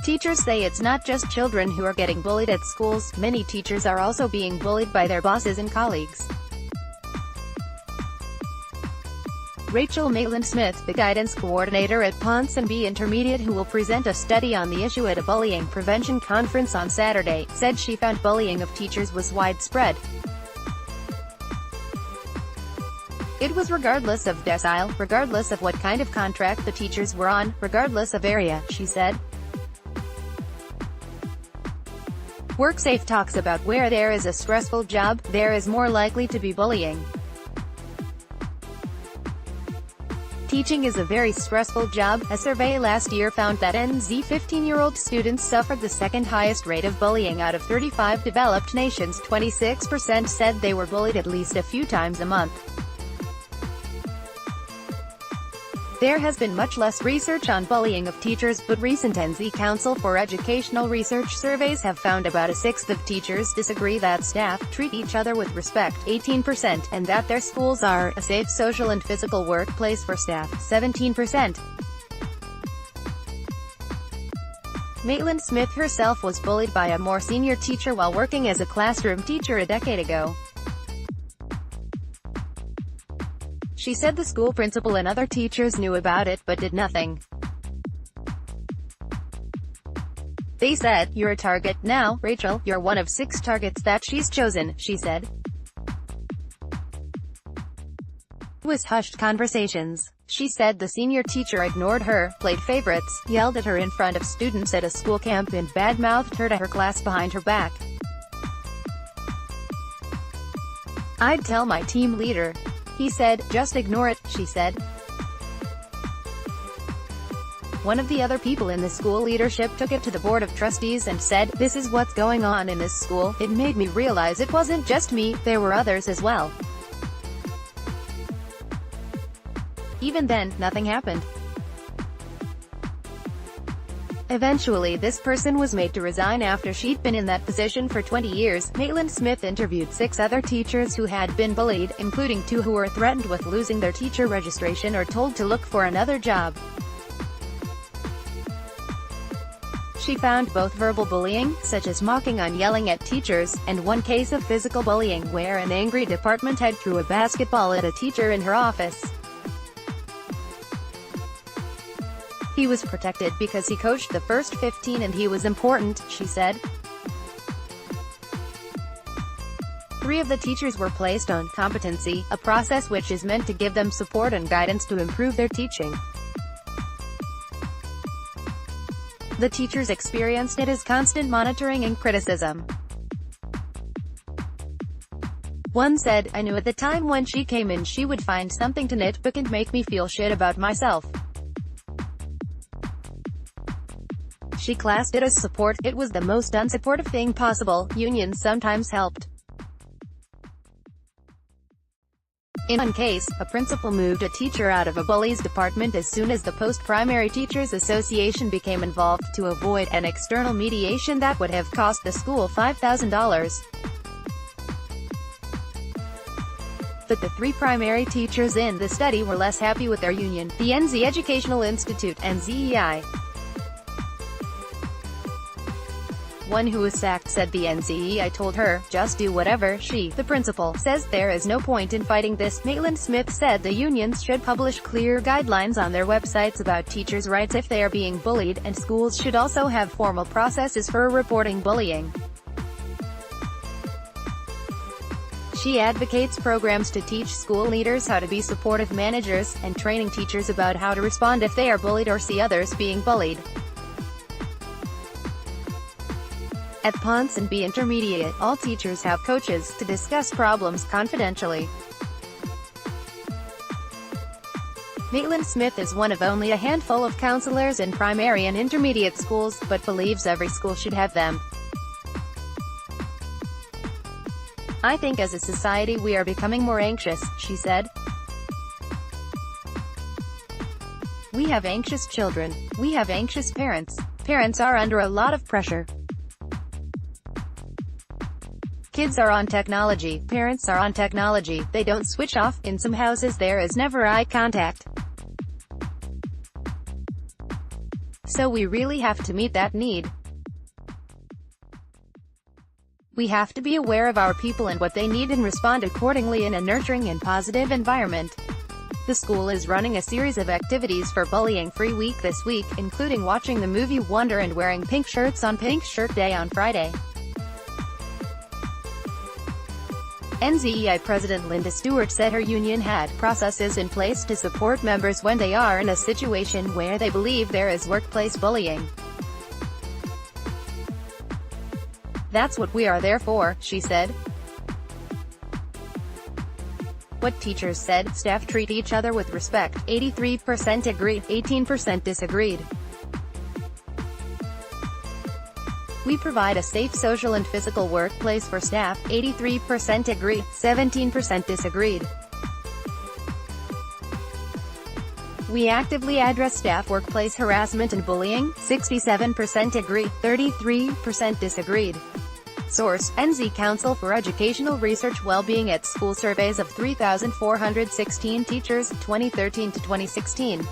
Teachers say it's not just children who are getting bullied at schools, many teachers are also being bullied by their bosses and colleagues. Rachel Maitland-Smith, the guidance coordinator at Ponsonby Intermediate who will present a study on the issue at a bullying prevention conference on Saturday, said she found bullying of teachers was widespread. It was regardless of decile, regardless of what kind of contract the teachers were on, regardless of area, she said. Worksafe talks about where there is a stressful job, there is more likely to be bullying. Teaching is a very stressful job. A survey last year found that NZ 15-year-old students suffered the second highest rate of bullying out of 35 developed nations. 26% said they were bullied at least a few times a month. There has been much less research on bullying of teachers, but recent NZ Council for Educational Research surveys have found about a sixth of teachers disagree that staff treat each other with respect, 18%, and that their schools are a safe social and physical workplace for staff, 17%. Maitland-Smith herself was bullied by a more senior teacher while working as a classroom teacher a decade ago. She said the school principal and other teachers knew about it but did nothing. They said, "You're a target now, Rachel, you're one of 6 targets that she's chosen," she said. It was hushed conversations. She said the senior teacher ignored her, played favorites, yelled at her in front of students at a school camp and bad-mouthed her to her class behind her back. "I'd tell my team leader," he said. "Just ignore it," she said. One of the other people in the school leadership took it to the board of trustees and said, "This is what's going on in this school. It made me realize it wasn't just me, there were others as well." Even then, nothing happened. Eventually this person was made to resign after she'd been in that position for 20 years. Maitland-Smith interviewed 6 other teachers who had been bullied, including 2 who were threatened with losing their teacher registration or told to look for another job. She found both verbal bullying, such as mocking and yelling at teachers, and one case of physical bullying where an angry department head threw a basketball at a teacher in her office. He was protected because he coached the first 15 and he was important, she said. 3 of the teachers were placed on competency, a process which is meant to give them support and guidance to improve their teaching. The teachers experienced it as constant monitoring and criticism. One said, "I knew at the time when she came in she would find something to nitpick and make me feel shit about myself." She classed it as support. "It was the most unsupportive thing possible. Unions sometimes helped." In one case, a principal moved a teacher out of a bullies department as soon as the Post-Primary Teachers Association became involved, to avoid an external mediation that would have cost the school $5,000. But the 3 primary teachers in the study were less happy with their union, the NZ Educational Institute, NZEI. One who was sacked said the NZEI told her, "Just do whatever." She, the principal, says there is no point in fighting this. Maitland-Smith said the unions should publish clear guidelines on their websites about teachers' rights if they are being bullied, and schools should also have formal processes for reporting bullying. She advocates programs to teach school leaders how to be supportive managers, and training teachers about how to respond if they are bullied or see others being bullied. At Ponsonby Intermediate, all teachers have coaches to discuss problems confidentially. Maitland-Smith is one of only a handful of counselors in primary and intermediate schools, but believes every school should have them. "I think as a society we are becoming more anxious," she said. "We have anxious children. We have anxious parents. Parents are under a lot of pressure. Kids are on technology, parents are on technology, they don't switch off. In some houses there is never eye contact. So we really have to meet that need. We have to be aware of our people and what they need and respond accordingly in a nurturing and positive environment. The school is running a series of activities for Bullying-Free Week this week, including watching the movie Wonder and wearing pink shirts on Pink Shirt Day on Friday. NZEI President Linda Stewart said her union had processes in place to support members when they are in a situation where they believe there is workplace bullying. That's what we are there for, she said. What teachers said, staff treat each other with respect, 83% agreed, 18% disagreed. We provide a safe social and physical workplace for staff, 83% agreed, 17% disagreed. We actively address staff workplace harassment and bullying, 67% agreed, 33% disagreed. Source: NZ Council for Educational Research Wellbeing at School surveys of 3,416 teachers, 2013 to 2016.